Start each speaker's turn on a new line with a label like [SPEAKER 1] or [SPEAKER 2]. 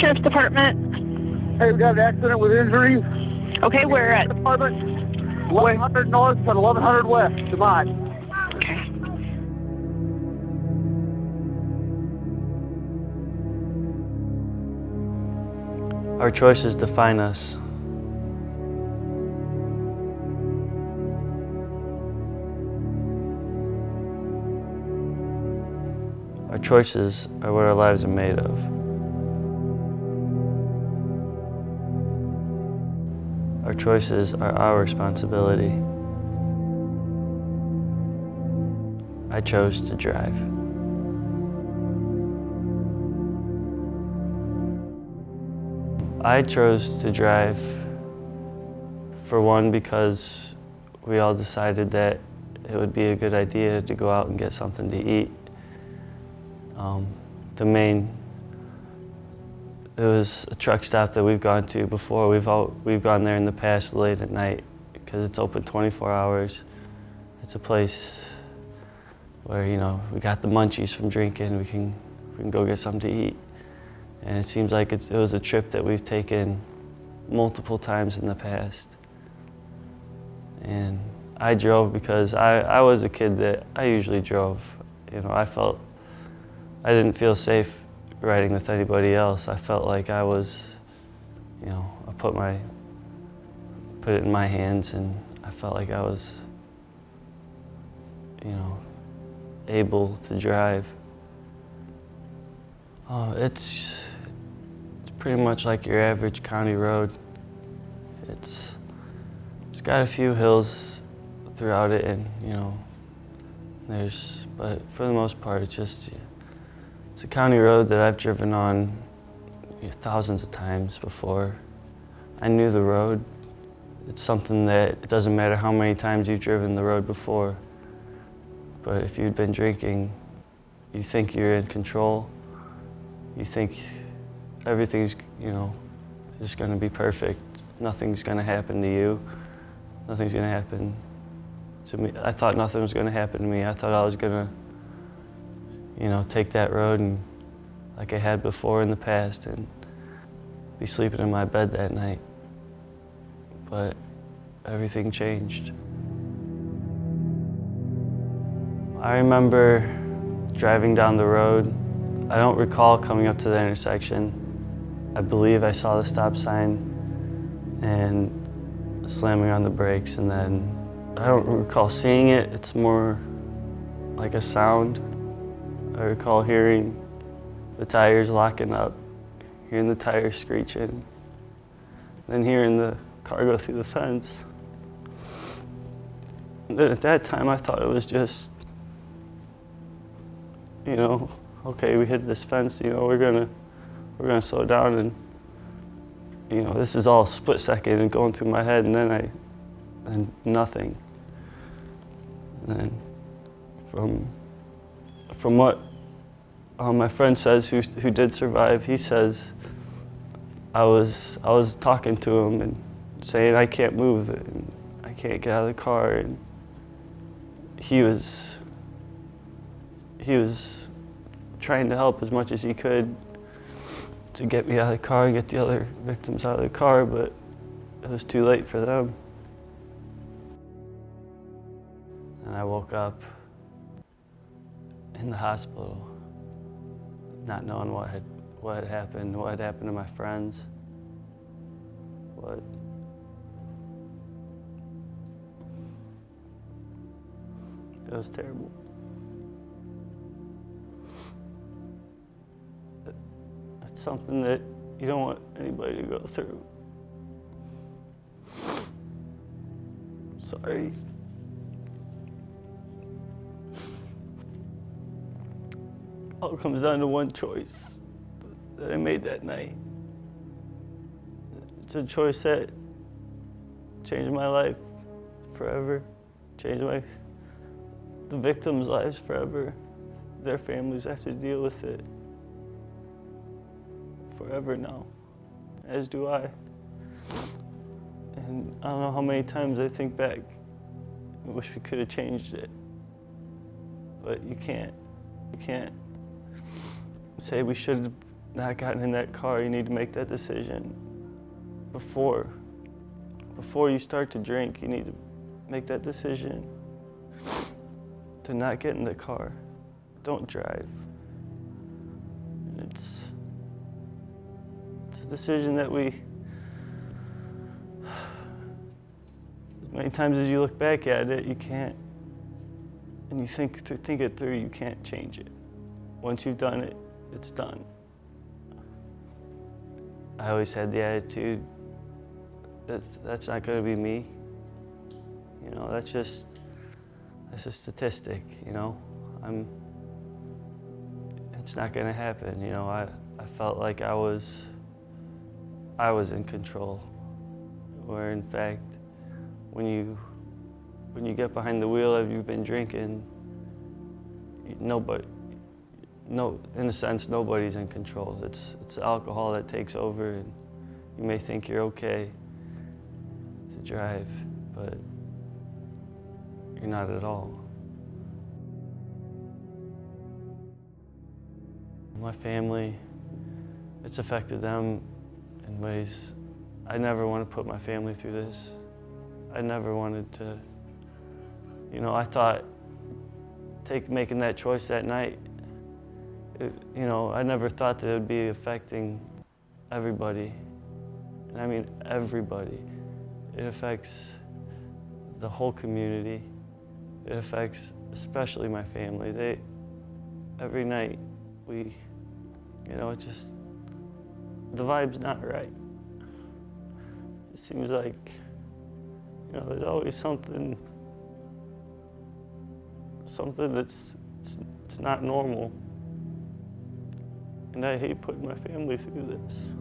[SPEAKER 1] Sheriff's Department.
[SPEAKER 2] Hey, we got an accident with injuries.
[SPEAKER 1] Okay, where at?
[SPEAKER 2] Department, 1100 north and 1100 west, Demont.
[SPEAKER 1] Okay.
[SPEAKER 3] Our choices define us. Our choices are what our lives are made of. Our choices are our responsibility. I chose to drive. I chose to drive, for one, because we all decided that it would be a good idea to go out and get something to eat. It was a truck stop that we've gone to before. We've gone there in the past late at night because it's open 24 hours. It's a place where, you know, we got the munchies from drinking. We can go get something to eat. And it seems like it was a trip that we've taken multiple times in the past. And I drove because I was a kid that I usually drove. You know, I didn't feel safe riding with anybody else. I felt like I was, you know, I put it in my hands, and I felt like I was, you know, able to drive. It's pretty much like your average county road. It's got a few hills throughout it, and you know, but for the most part, it's a county road that I've driven on thousands of times before. I knew the road. It's something that it doesn't matter how many times you've driven the road before, but if you've been drinking, you think you're in control. You think everything's, you know, just gonna be perfect. Nothing's gonna happen to you. Nothing's gonna happen to me. I thought nothing was gonna happen to me. I thought I was gonna, you know, take that road and like I had before in the past and be sleeping in my bed that night. But everything changed. I remember driving down the road. I don't recall coming up to the intersection. I believe I saw the stop sign and slamming on the brakes, and then I don't recall seeing it. It's more like a sound. I recall hearing the tires locking up, hearing the tires screeching, then hearing the car go through the fence. And then at that time, I thought it was just, you know, okay, we hit this fence, you know, we're gonna slow down, and you know, this is all split second and going through my head, and then nothing. And then from what my friend says, who did survive, he says I was talking to him and saying I can't move and I can't get out of the car, and he was trying to help as much as he could to get me out of the car and get the other victims out of the car, but it was too late for them. And I woke up in the hospital, not knowing what had happened to my friends. It was terrible. It's something that you don't want anybody to go through. Sorry. All comes down to one choice that I made that night. It's a choice that changed my life forever, changed the victims' lives forever. Their families have to deal with it forever now, as do I. And I don't know how many times I think back, I wish we could have changed it. But you can't say we should not gotten in that car, you need to make that decision before you start to drink. You need to make that decision to not get in the car. Don't drive. It's a decision that as many times as you look back at it, you can't, and you think it through, you can't change it. Once you've done it, it's done. I always had the attitude that that's not going to be me. You know, that's a statistic. You know, it's not going to happen. You know, I felt like I was in control, where in fact, when you get behind the wheel after you've been drinking, in a sense, nobody's in control. It's alcohol that takes over, and you may think you're okay to drive, but you're not at all. My family, it's affected them in ways. I never want to put my family through this. I never wanted to, you know, I thought making that choice that night, you know, I never thought that it would be affecting everybody. And I mean everybody. It affects the whole community. It affects especially my family. Every night you know, it just, the vibe's not right. It seems like, you know, there's always something that's it's not normal. And I hate putting my family through this.